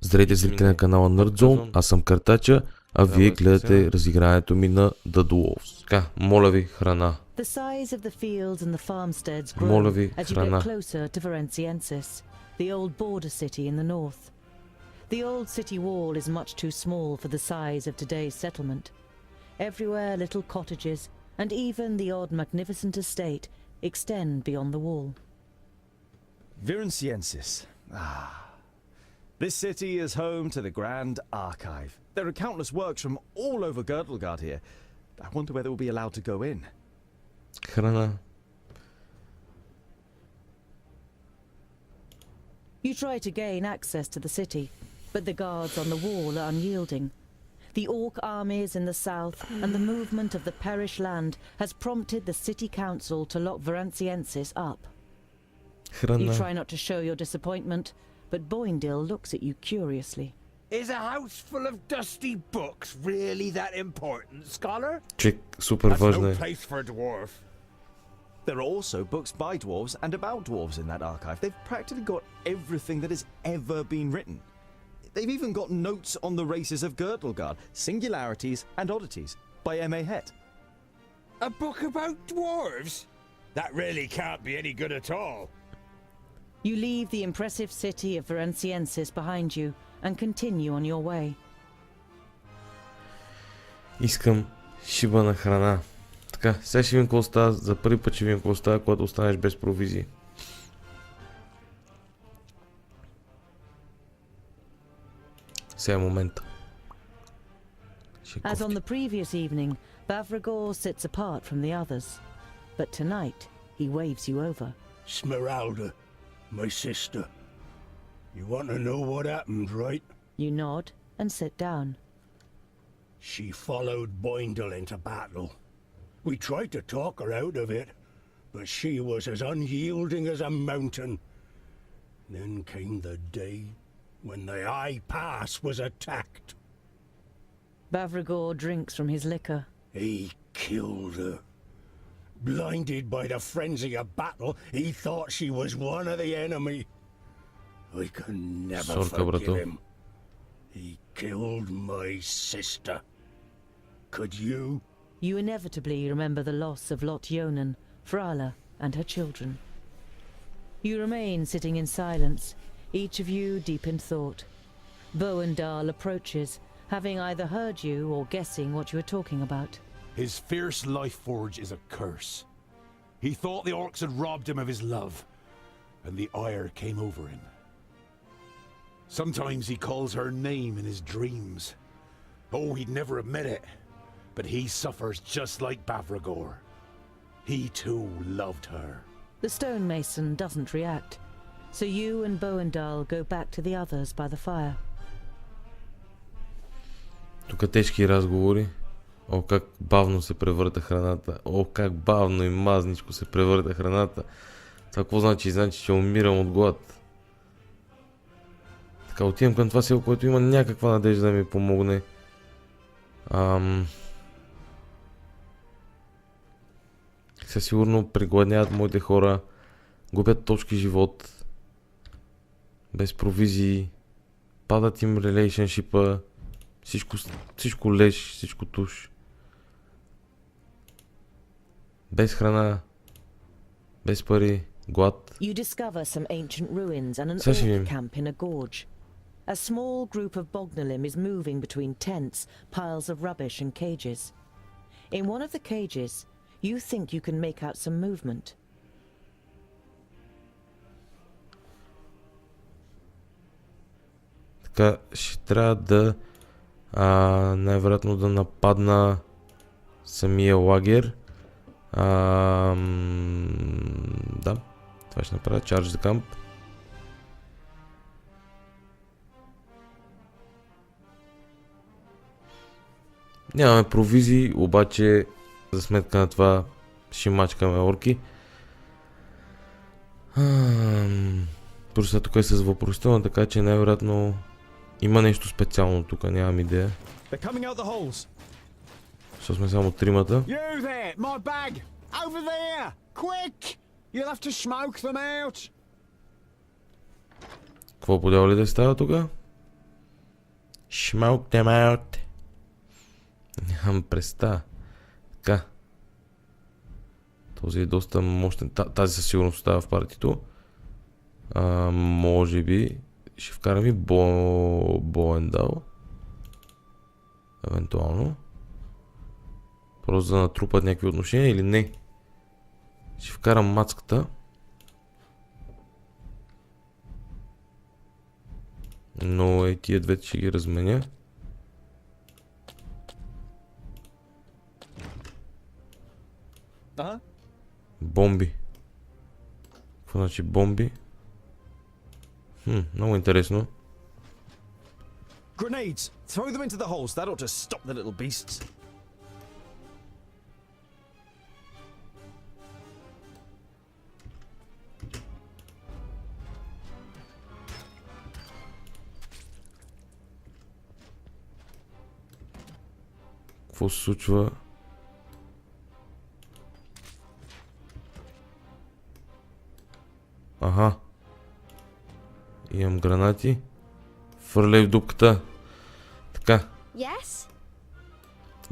Здравейте, зрители на канала Nerdzone, аз съм Картача, а вие гледате разиграването ми на Dwarves. Така, моля ви, храна. Моля ви, храна. The old city wall is much too small for the size of today's settlement. Everywhere little cottages, and even the odd magnificent estate, extend beyond the wall. Viranciensis. This city is home to the Grand Archive. There are countless works from all over Girdlegard here. I wonder whether we'll be allowed to go in. Храна. You try to gain access to the city, but the guards on the wall are unyielding. The orc armies in the south and the movement of the Perish land has prompted the city council to lock Viranciensis up. Храна. You try not to show your disappointment, but Boindil looks at you curiously. Is a house full of dusty books really that important, scholar? Чек, супер That's важно no е. place for a dwarf. There are also books by dwarves and about dwarves in that archive. They've practically got everything that has ever been written. They've even got notes on the races of Girdlegard, singularities and oddities, by M.A. Het. A book about dwarves? That really can't be any good at all. You leave the impressive city of Viranciensis behind you and continue on your way. Искам шиба на храна. Така, сега ще видим какво става. За първи път ще видим какво става, когато останеш без провизии. Сега е момента. As on the previous evening, Bavragor sits apart from the others. But tonight, he waves you over. Smeralda, my sister. You want to know what happened, right? You nod and sit down. She followed Boindle into battle. We tried to talk her out of it, but she was as unyielding as a mountain. Then came the day when the High Pass was attacked. Bavragor drinks from his liquor. He killed her. Blinded by the frenzy of battle, he thought she was one of the enemy. I can never forgive him. He killed my sister. Could you? You inevitably remember the loss of Lot Yonan, Frala, and her children. You remain sitting in silence, each of you deep in thought. Boendal approaches, having either heard you or guessing what you are talking about. His fierce life forge is a curse. He thought the orcs had robbed him of his love, and the ire came over him. Sometimes he calls her name in his dreams. Oh, he'd never admit it, but he suffers just like Bavragor. He too loved her. The stonemason doesn't react, so you and Boendal go back to the others by the fire. Тук тежки разговори. О, как бавно се превърта храната. О, как бавно и мазничко се превърта храната. Това какво значи? Значи, че умирам от глад. Така, отивам към това село, което има някаква надежда да ми помогне. Със сигурно пригладняват моите хора. Губят точки живот. Без провизии. Падат им релейшъншипа. Всичко леш, всичко туш. Без храна. Без пари. Глад. You discover some ancient ruins and an orc camp in a gorge. A small group of Bognalim is moving between tents, piles of rubbish and cages. In one of the cages, you think you can make out some movement. Така, ще трябва да най-вероятно да нападна самия лагер. Да, това ще направя. Charge the camp. Нямаме провизии, обаче за сметка на това ще мачкаме орки. Просто тук е с въпросителна, така че най-вероятно има нещо специално тук, нямам идея. Защото сме само тримата. Какво подява ли да става тук? Smoke them out. Нямам представа. Така. Този е доста мощен. Тази със сигурност остава в партито. Може би ще вкарам и Боендал. Евентуално. Просто да натрупат някакви отношения или не. Ще вкарам мацката. Но тия двете ще ги разменя. Бомби. Какво значи бомби? Много интересно. Grenades! Throw them into the holes. That ought to stop the little beasts. Какво се случва? Аха. Имам гранати. Фърляй в дупката. Така. Yes?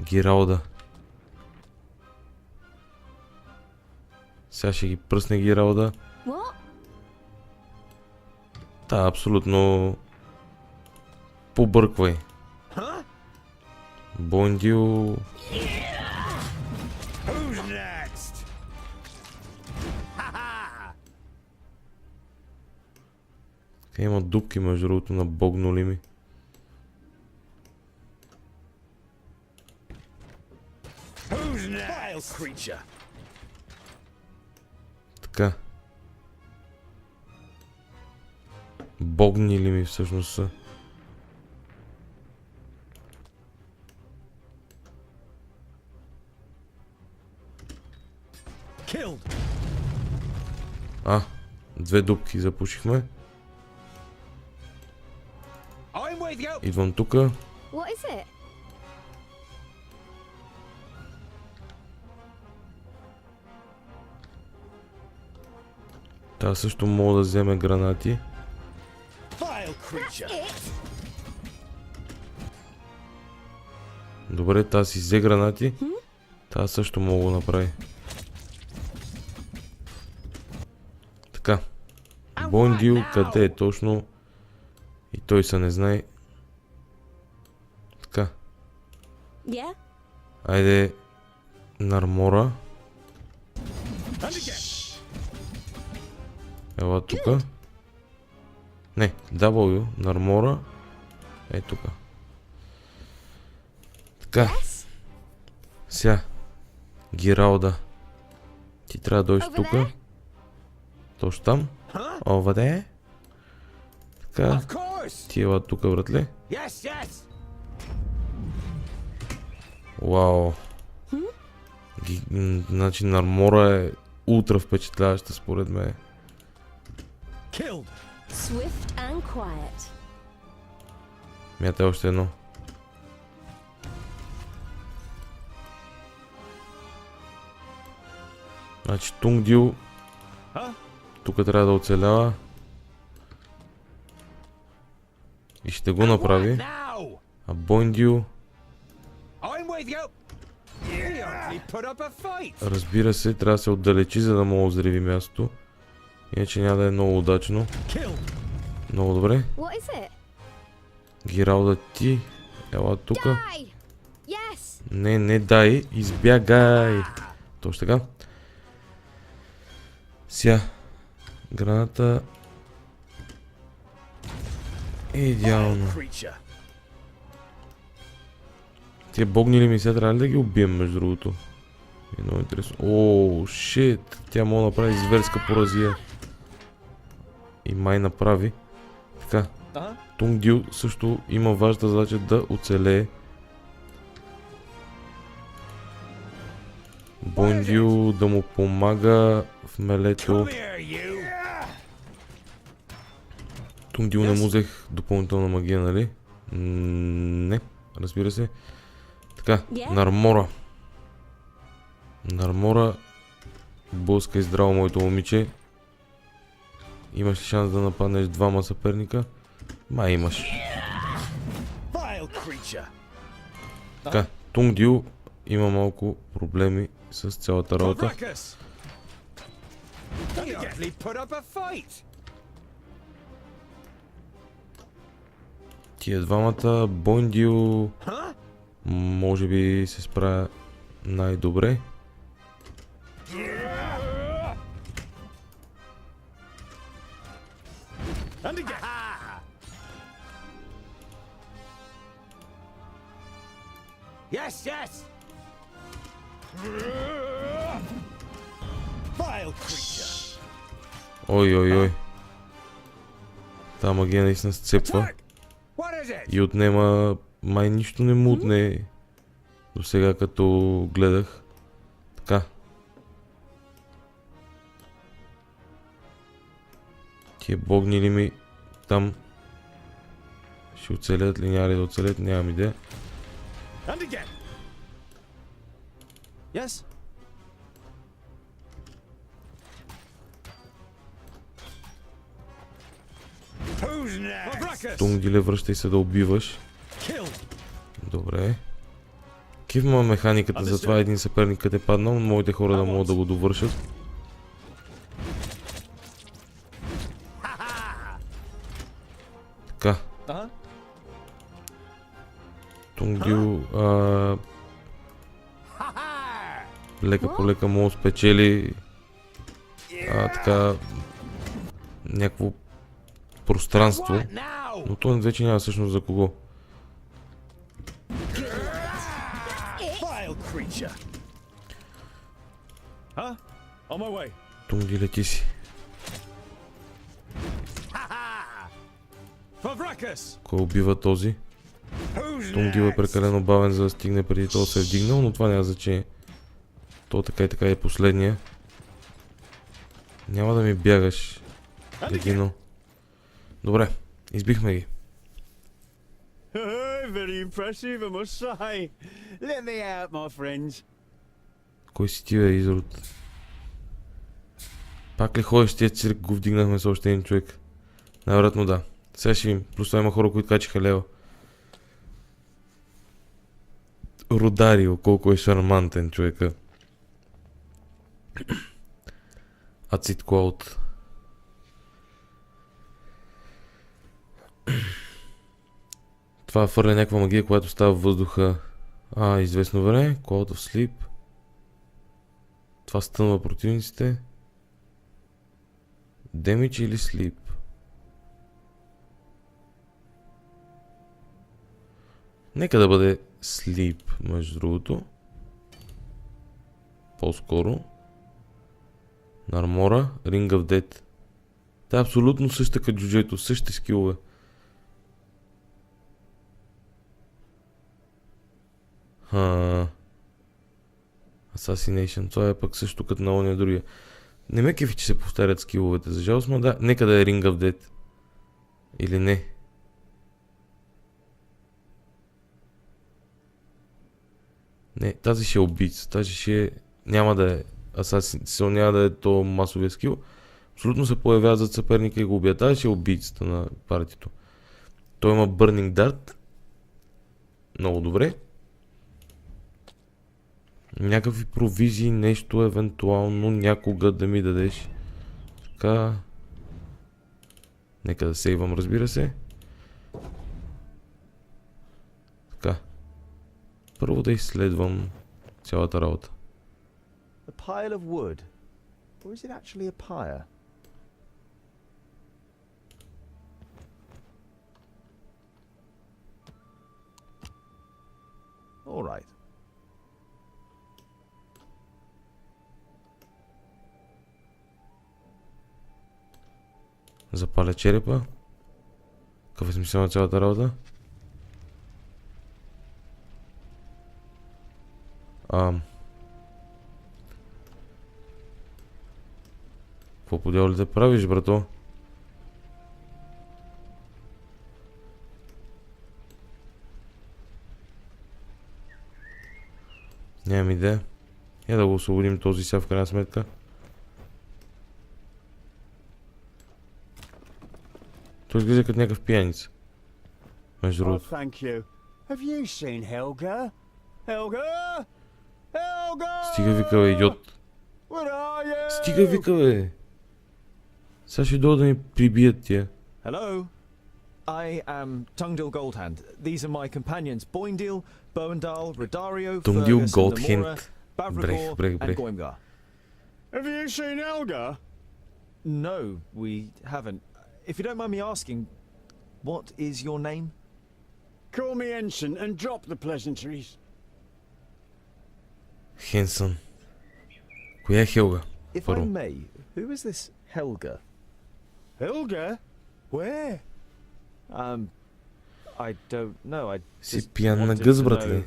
Гиралда. Сега ще ги пръсне Гиралда. What? Да, абсолютно. Побърквай. Бондил. Who's next? Така има дупки между другото на богнули ми. Who's next? Vile creature! Така. Богнили ми всъщност са. Killed! Две дупки запушихме. I'm with you! Идвам тука. What is it? Та също мога да вземе гранати. Vile creature! It? Добре, тази си взе гранати. Та също мога да направи. Така. Бондил, къде е точно? И той се не знае. Така. Yeah? Айде. Нармора. Ела тука. Не, W. Нармора. Е тука. Така. Сега. Гиралда. Ти трябва да дойдеш Over тука. there? Точно там. Ова да е. Така. Of course! Ти ела тука, братле. Yes, yes! Вау. Значи Нармора е ултра впечатляваща според мен. Killed! Swift and quiet. Мята още едно. Значи Тунгдил. Тук трябва да оцелява. И ще го направи. Now! А Бондил, I'm with you! You actually put up a fight! разбира се, трябва да се отдалечи, за да мога да взриви мястото. Иначе няма да е много удачно. Killed! Много добре. What is it? Гиралда ти. Ела тука. Die! Yes! Не дай. Избягай. Точно така. Сега. Граната. Идеално. Creature! Тия богнили ми сега трябва ли да ги убием, между другото? Е много интересно. Ооо, шит. Тя мога да направи зверска поразия. И май направи. Така. Тунгдил също има важната задача да оцелее. Бондил да му помага в мелето. Come here, you! Тунгдил не му взех допълнителна магия, нали? Не, разбира се. Така, Yeah. Нармора. Нармора. Блъска и здраво, моето момиче. Имаш ли шанс да нападнеш двама съперника? Май имаш. Vile creature. Така, Тунгдил има малко проблеми с цялата работа. Brackus! He hardly put up a fight. Тия двамата, Бондил Huh? може би се справя най-добре. And again. Yes, yes. Vile creature. Ой. Та магия наистина сцепва Attack. What is it? и отнема, май нищо не му отне до сега като гледах. Така. Тия богнили ми там ще оцелят ли, няма ли да оцелят, нямам идея. And again. Yes? Who's next? Brackus! Тунгдиле, връщай се да убиваш. Killed. Добре. Кивма механиката, затова един съперник къде е паднал, но моите хора да могат да го довършат. Така. Uh-huh. Тунгдил лека по лека му спечели така някакво пространство, What now? но то вече няма всъщност за кого. Vile creature. Huh? On my way. Тунгдиле, ти си. For Brackus! Кой убива този? Who's Тунгдил е next? прекалено бавен за да стигне преди това се е вдигнал, но това няма значение. То така и така е последния. Няма да ми бягаш, Дегино. Добре, избихме ги. Very impressive, I must say. Let me out, my friends. Кой си ти, бе, изрод? Пак ли ходиш тия цирк, го вдигнахме с още един човек? Най-вероятно да. Сега ще видим. Плюс това има хора, които качиха лева. Родарио, колко е шармантен човека. Ацид Клауд. Това фърля някаква магия, която става в въздуха. Известно време. Cloud of Sleep. Това стънва противниците. Damage или Sleep? Нека да бъде Sleep, между другото. По-скоро. Нармора, Ring of Death. Та е абсолютно съща като джуджето, същите скилове. Assassination, това е пък също като на ония другия. Не ме кефи, че се повтарят скиловете, за жалост, но да, нека да е Ring of Death. Или не. Не, тази ще е убийца, тази ще е... Няма да е Assassin, няма да е то масовия скил. Абсолютно се появява зад съперника и го убия. Тази ще е убийцата на партито. Той има Burning Dart. Много добре. Някакви провизии, нещо евентуално някога да ми дадеш. Така. Нека да сейвам, разбира се. Така. Първо да изследвам цялата работа. A pile of wood? Or is it actually a pyre? All right. Запаля черепа. Какъв е смисъл на цялата работа? Какво по дяволите правиш, брато? Нямам идея. Я да го освободим този сега в крайна сметка. Той изглежда като някакъв пияница. Между другото. thank you. Have you seen Helga? Helga? Helga! Стига вика, бе, идиот. Where are you? Стига вика, бе. Сега ще дойдат да ми прибият тия. Hello. I am Tungdil Goldhand. These are my companions Boindil, Boendal, Rodario, Tungdil Fergus, Goldhand. Namora, Brecht, Bavragor, brecht, and brecht. Goimgar. Have you seen Helga? No, we haven't. If you don't mind me asking, what is your name? Call me Ensign and drop the pleasantries. Хенсън. Коя е Хелга? If I Първо. may, who is this Helga? Helga? Where? I don't know. I Си just пиян на wanted гъз, to братле. know.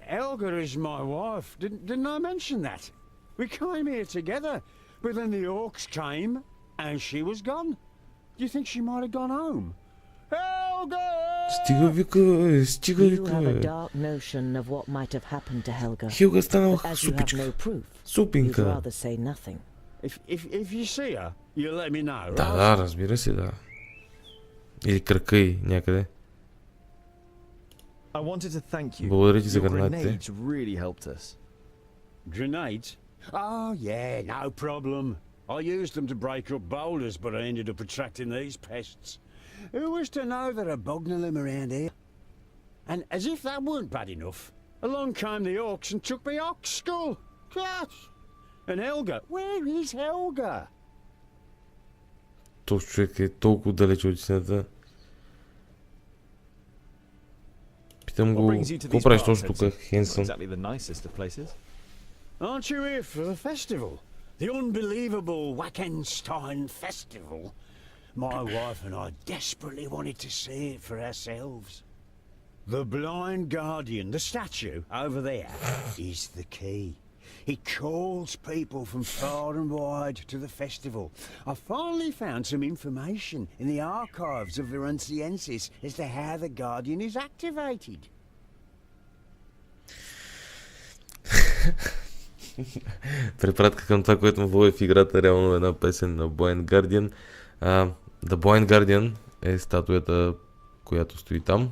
Helga is my wife. Didn't I mention that? We came here together, but then the orcs came and she was gone. Do you think she might have gone home? Helga! Стига вика, бе. Стига You вика, have a бе. dark notion of what might have happened to Helga. Хелга е станала But as you have no супичка. proof, you'd Супинка. rather say nothing. If you see her, you let me know. Да, да, разбира се, да. Или крака й някъде. I wanted to thank you. Благодаря ти за Your гранатите. grenades really helped us. Grenades? Oh, yeah, no problem. I used them to break up boulders, but I ended up attracting these pests. Who was to know there are Bognolum around here? And as if that weren't bad enough, along came the orcs and took me ox skull. Gosh! And Helga, where is Helga? Този човек е толкова далеч от истината. Питам What го, brings you to какво these правиш parts, точно Henson? тук, Not Хенсън? exactly the nicest of places. Aren't you here for the festival? The unbelievable Wackenstein Festival? My wife and I desperately wanted to see it for ourselves. The blind guardian, the statue over there, is the key. He calls people from far and wide to the festival. I finally found some information in the archives of Virunciensis as to how the guardian is activated. Препратка към това, което му води в играта, реално една песен на Blind Guardian. The Blind Guardian е статуята, която стои там.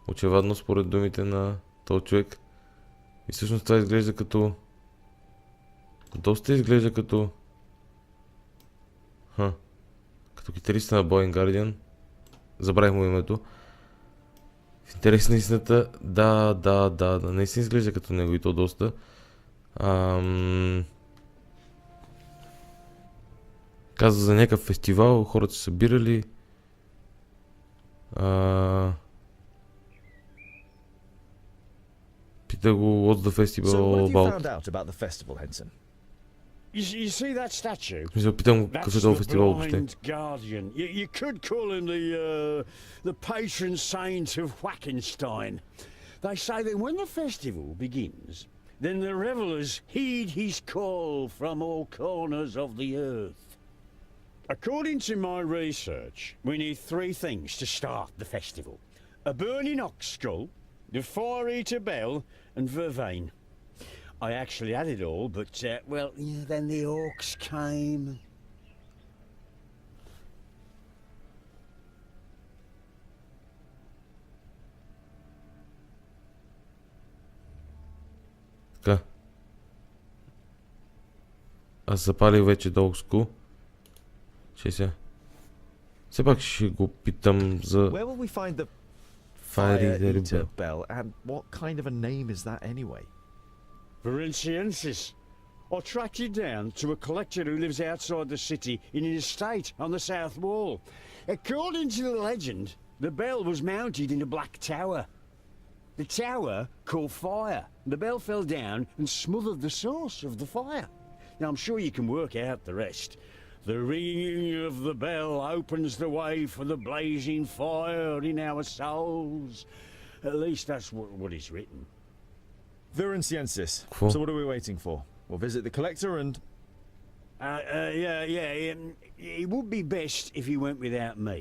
Очевидно, според думите на този човек. И всъщност това изглежда като... Доста изглежда като... Като китариста на Blind Guardian. Забравих му името. В интерес на истината, да, наистина изглежда като него и то доста. Каза за някакъв фестивал, хората се събирали. Пита го, what's the festival So what all have you about? found out about the festival, Henson? You see that statue? В смисъл, питам го какъв е That's този the фестивал въобще. blind guardian. You could call him the patron saint of Wackenstein. They say that when the festival begins, then the revelers heed his call from all corners of the earth. According to my research, we need 3 things to start the festival: a burning ox skull, the fire-eater bell, and vervain. I actually had it all, but, well, yeah, then the orcs came. Така. Аз запалих вече Dog Че сега. Все пак ще го питам за Where will we find the Fire Eater Eater bell, and what kind of a name is that anyway? Virunciensis. I tracked you down to a collector who lives outside the city in an estate on the south wall. According to the legend, the bell was mounted in a black tower. The tower caught fire. The bell fell down and smothered the source of the fire. Now, I'm sure you can work out the rest. The ringing of the bell opens the way for the blazing fire in our souls. At least that's what is written. Virunciensis. Cool. So what are we waiting for? We'll visit the collector and... It would be best if you went without me.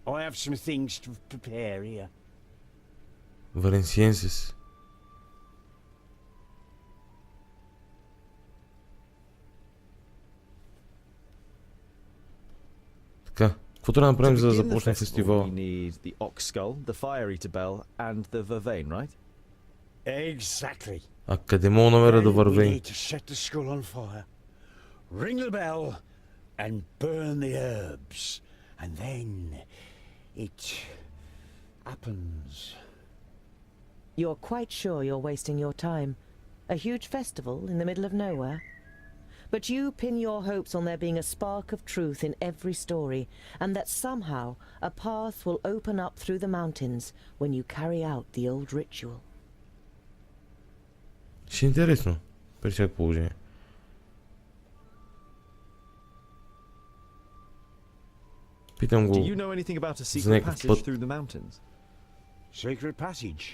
I have some things to prepare here. Валенсиенсис. Така, Какво трябва да направим, To за да begin the започне festival, фестивал? we need the ox skull, the fire eater bell, and the vervain, right? Exactly. А къде мога да намеря да Then we върви? need to set the skull on fire, ring the bell, and burn the herbs. And then it happens. You're quite sure you're wasting your time. A huge festival in the middle of nowhere? But you pin your hopes on there being a spark of truth in every story, and that somehow a path will open up through the mountains when you carry out the old ritual. Ще е интересно, при всяко положение. Питам го Do you know anything about a за secret някакъв passage път. through the mountains? Secret passage?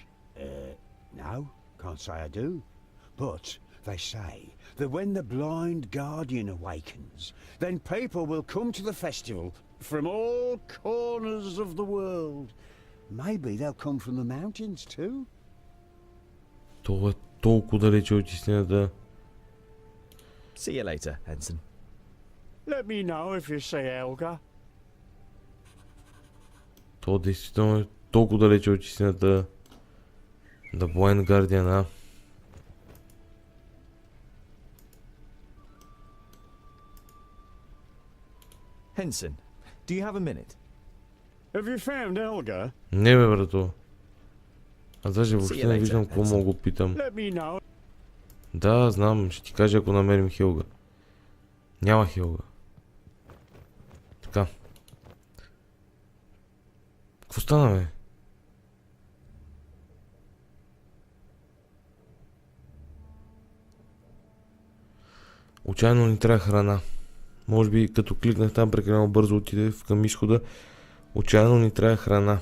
No, can't say I do. But they say that when the blind guardian awakens, then people will come to the festival from all corners of the world. Maybe they'll come from the mountains too. Това е толкова далече от истината. See you later, Henson. Let me know if you see Helga. Това действително е толкова далече от истината. The Blind Guardian, а? Henson, do you have a minute? Have you found Helga? Не бе, брато. Аз даже въобще See you не later, виждам какво Henson. мога го питам. Let me know. Да, знам, ще ти кажа, ако намерим Хелга. Няма Хелга. Така. Какво стана, бе? Отчаяно ни трябва храна. Може би като кликнах там прекалено бързо отиде към изхода. Отчаяно ни трябва храна.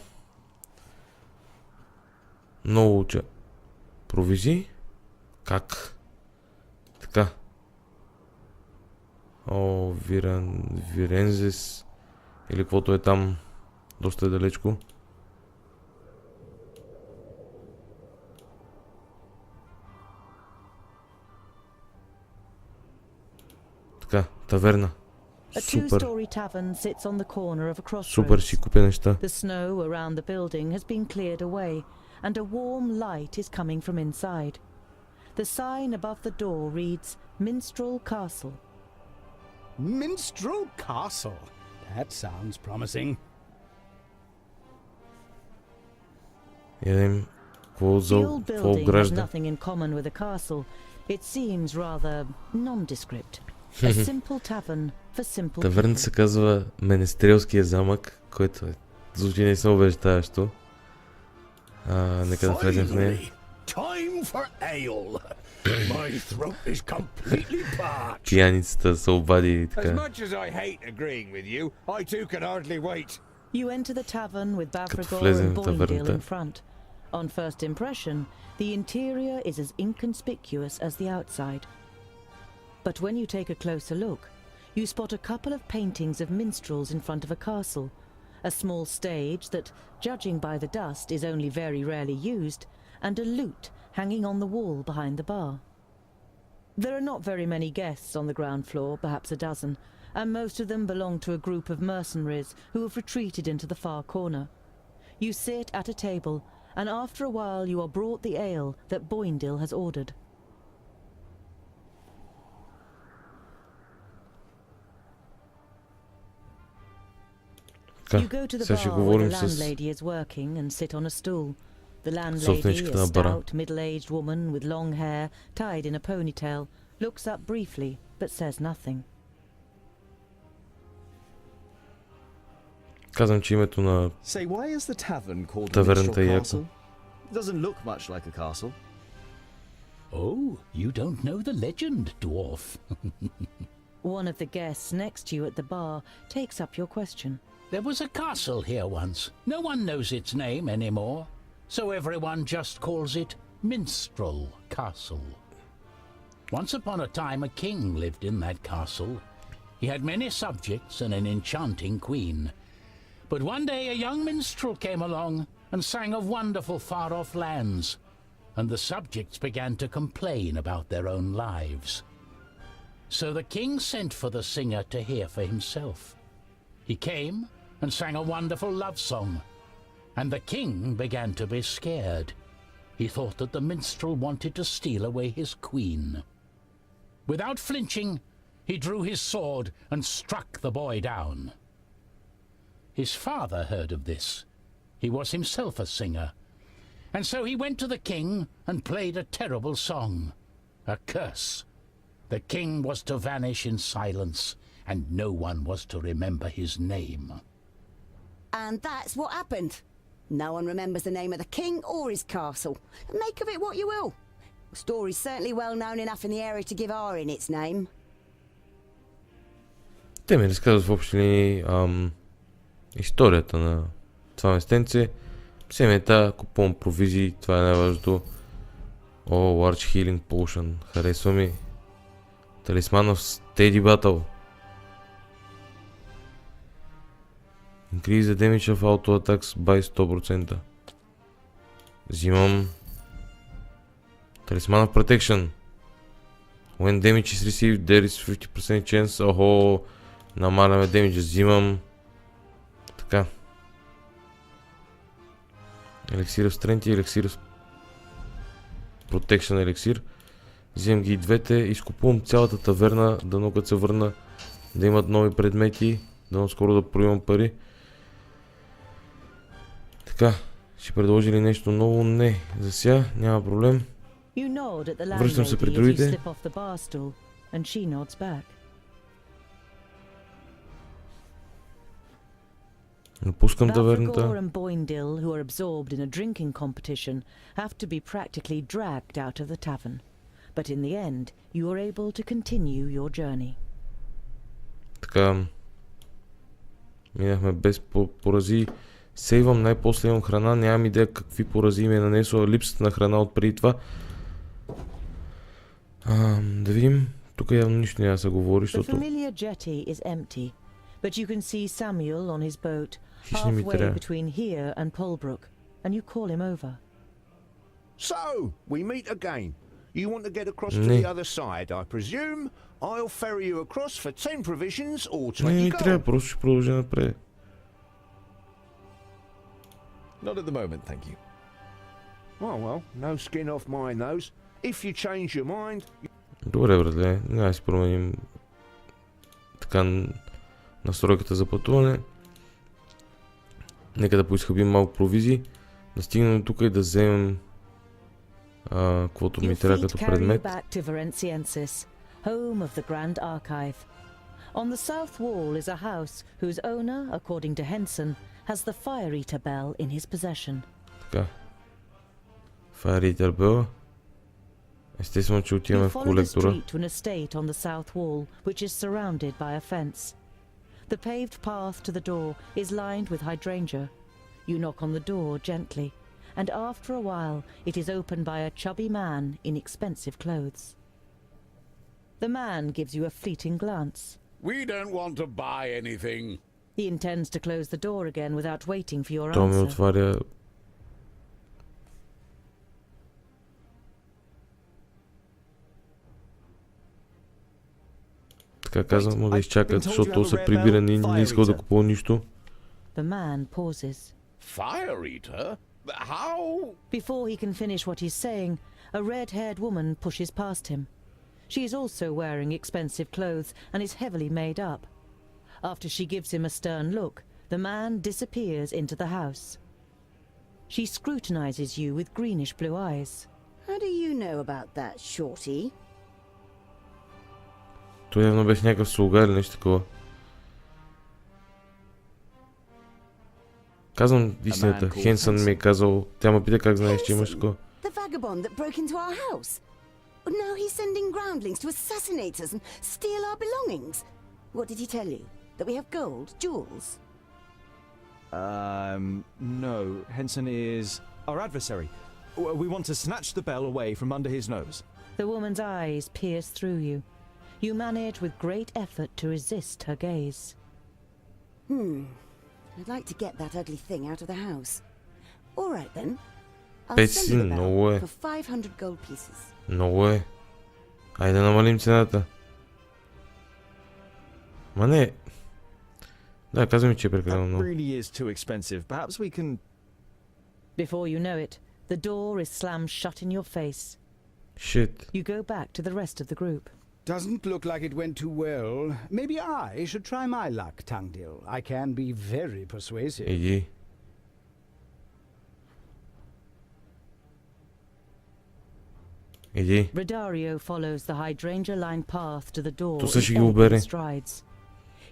Много уча. Провизии? Как? Така. О, Вирензис. Или каквото е там. Доста е далечко. Така, таверна. A Супер. two-story tavern sits on the corner of a Супер crossroads. си купя неща. The snow around the building has been cleared away, and a warm light is coming from inside. The sign above the door reads Minstrel Castle. Minstrel Castle. That sounds promising. Ядем. Какво The old building has огражда? nothing in common with a castle. It seems rather nondescript. A simple tavern for simple Таверната people. се казва Менестрелския замък, който е звучи наистина обещаващо. Нека да влезем в нея. Finally, time for ale. My throat is completely parched. Пияницата се обади и As така. much as I hate agreeing with you, I too can hardly wait. You enter the tavern with Bavragor влезем and в Boindale таверната. in front. On first impression, the interior is as inconspicuous as the outside. But when you take a closer look, you spot a couple of paintings of minstrels in front of a castle, a small stage that, judging by the dust, is only very rarely used, and a lute hanging on the wall behind the bar. There are not very many guests on the ground floor, perhaps a dozen, and most of them belong to a group of mercenaries who have retreated into the far corner. You sit at a table, and after a while you are brought the ale that Boindale has ordered. You go to the Сега ще bar where говорим the с landlady is working and sit on a stool. The landlady, собственичката a на бара. stout, middle-aged woman with long hair tied in a ponytail, looks up briefly but says nothing. Казвам, че името на Say, why is the tavern called the таверната Minstrel е Castle? яко. It doesn't look much like a castle. Oh, you don't know the legend, dwarf. One of the guests next to you at the bar takes up your question. There was a castle here once. No one knows its name anymore, so everyone just calls it Minstrel Castle. Once upon a time, a king lived in that castle. He had many subjects and an enchanting queen. But one day a young minstrel came along and sang of wonderful far-off lands, and the subjects began to complain about their own lives. So the king sent for the singer to hear for himself. He came and sang a wonderful love song. And the king began to be scared. He thought that the minstrel wanted to steal away his queen. Without flinching, he drew his sword and struck the boy down. His father heard of this. He was himself a singer. And so he went to the king and played a terrible song, a curse. The king was to vanish in silence, and no one was to remember his name. And that's what happened. No one remembers the name of the king or his castle. Make of it what you will. The story's certainly well known enough in the area to give Arin its name. Те ми разказват в общи линии историята на това местенце. Вземе мета, купувам провизии, това е най-важното. О, Large Healing Potion, харесва ми. Талисман в Steady Battle. Increase the damage of auto attacks by 100%. Взимам Талисман of Protection. When damage is received, there is 50% chance. Охо, намаляме демиджа. Взимам така. Елексир of Strength и елексир of Protection елексир. Взимам ги и двете. Изкупувам цялата таверна, дано като се върна да имат нови предмети. Дано скоро да проимам пари. Така, ще предложи ли нещо ново? Не, за сега няма проблем. Връщам се при другите. Напускам таверната. and Boindil, who are absorbed in a drinking competition, have to be practically dragged out of the tavern. But in the end, you are able to continue your journey. Така, минахме без порази. Сейвам, най-после имам храна. Нямам идея какви порази ми е нанесла липсата на храна от преди това. Да видим. Тук явно нищо няма да се говори, защото... The familiar jetty is empty, but you can see Samuel on his boat halfway between here and Polbrook, and you call him over. So, we meet again. You want to get across to the other side, I presume? I'll ferry you across for 10 provisions or 20 Не ми gold. трябва, просто ще продължа напред. Not at the moment, thank you. Oh well, no skin off my nose. If you change your mind... Добре, братле, няма да си променим така настройката за пътуване. Нека да поизхъбим малко провизии, да стигнем тук и да вземем каквото ми трябва като предмет. Home of the Grand Archive. On the south wall is a house whose owner, according to Henson, has the Fire Eater bell in his possession. Така. Fire Eater bell. Естествено, че отиваме в колектора. You follow the street to an estate on the south wall, which is surrounded by a fence. The paved path to the door is lined with hydrangea. You knock on the door gently, and after a while it is opened by a chubby man in expensive clothes. The man gives you a fleeting glance. We don't want to buy anything. He intends to close the door again without waiting for your Той ми answer. отваря. Така казвам му да изчакат, защото се прибира, не искал да купува нищо. The man pauses. Fire Eater? How? Before he can finish what he's saying, a red-haired woman pushes past him. She is also wearing expensive clothes and is heavily made up. After she gives him a stern look, the man disappears into the house. She scrutinizes you with greenish blue eyes. How do you know about that, Shorty? Той явно беше някакъв слуга или нещо такова. Казвам истината. Хенсън ми е казал. Тя ме пита как знаеш, че имаш такова. The vagabond that broke into our house? Now he's sending groundlings to assassinate us and steal our belongings. What did he tell you? That we have gold, jewels? No. Henson is our adversary. We want to snatch the bell away from under his nose. The woman's eyes pierce through you. You manage with great effort to resist her gaze. I'd like to get that ugly thing out of the house. All right then. I'll Петси, send you the много bell е. for 500 gold pieces. Много е. Айде да намалим цената. Ма не. Да, казвам, че е прекалено That много. really is too expensive. Perhaps we can... Before you know it, the door is slammed shut in your face. Shit. You go back to the rest of the group. Doesn't look like it went too well. Maybe I should try my luck, Tangdil. I can be very persuasive. Иди. Иди. Rodario follows the hydrangea-lined path to the door То се ще ги in обере. elegant strides.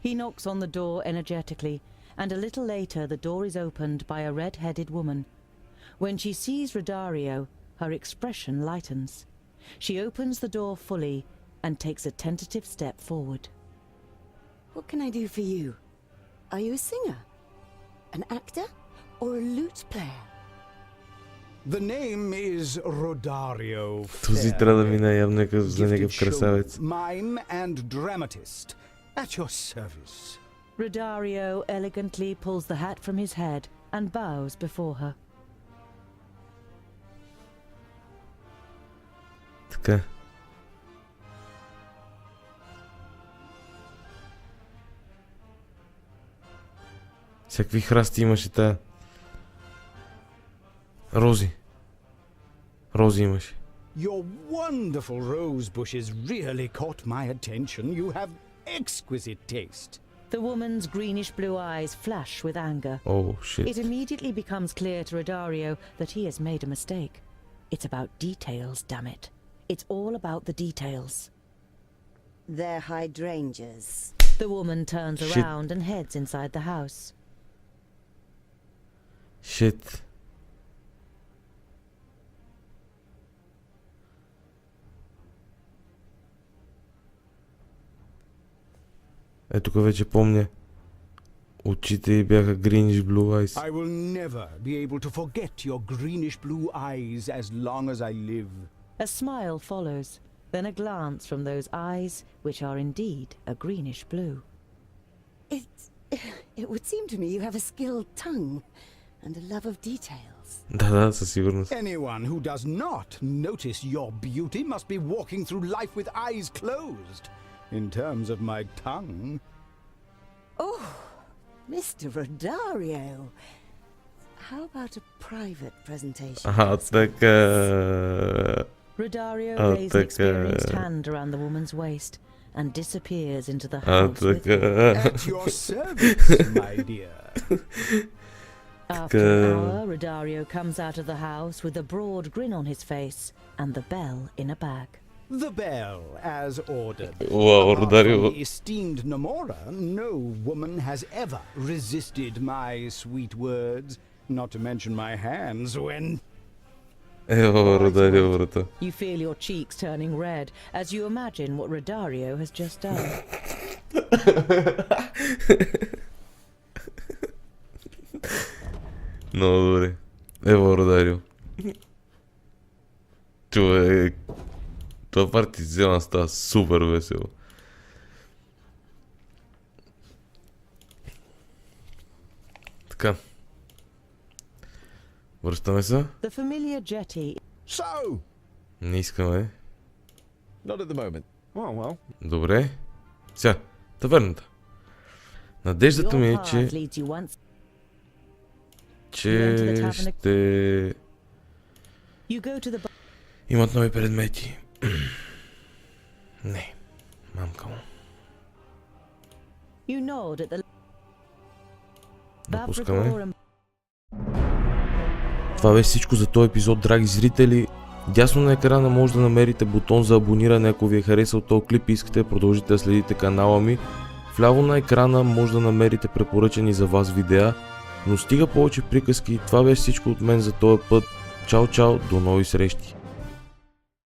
He knocks on the door energetically, and a little later the door is opened by a red-headed woman. When she sees Rodario, her expression lightens. She opens the door fully and takes a tentative step forward. What can I do for you? Are you a singer? An actor? Or a lute player? The name is Rodario. Този трябва да мине явно за някакъв красавец. Mime and dramatist. At your service. Rodario elegantly pulls the hat from his head and bows before her. Така. Всякакви храсти имаше тая. Рози. Рози имаше. Your wonderful rose bushes really caught my attention. You have exquisite taste. The woman's greenish-blue eyes flash with anger. Oh, It shit. immediately becomes clear to Rodario that he has made a mistake. It's about details, damn it. It's all about the details. They're hydrangeas. The woman turns Shit. around and heads inside the house. Shit. Е, тук вече помня. Очите й бяха greenish blue eyes. I will never be able to forget your greenish blue eyes as long as I live. A smile follows, then a glance from those eyes, which are indeed a greenish blue. It would seem to me you have a skilled tongue and a love of details. Да, със сигурност. Anyone who does not notice your beauty must be walking through life with eyes closed. In terms of my tongue. Oh, Mr. Rodario. How about a private presentation? Аха, така. Rodario Oh, lays an experienced така. hand around the woman's waist and disappears into the А, house with her. така. At your service, my dear. After an hour, Rodario comes out of the house with a broad grin on his face and the bell in a bag. The bell, as ordered. Wow, Apart Rodario. from the esteemed Namora, no woman has ever resisted my sweet words, not to mention my hands when... Ево, Родарио, брата. You feel your cheeks turning red as you imagine what Rodario has just done. Много добре. Ево, Родарио. Човек. Това партизиона става супер весело. Така. Връщаме се. The familiar jetty So, Не искаме. Not at the moment. well, well. Добре. Сега, таверната. Надеждата ми е, Your че path leads you once. ще You go to the bar. имат нови предмети. Не. Мамка му. You nod at the Напускаме. Bavragor and Това беше всичко за този епизод, драги зрители. Дясно на екрана може да намерите бутон за абониране, ако ви е харесал този клип и искате да продължите да следите канала ми. Вляво на екрана може да намерите препоръчани за вас видеа. Но стига повече приказки, това беше всичко от мен за този път. Чао, чао, до нови срещи!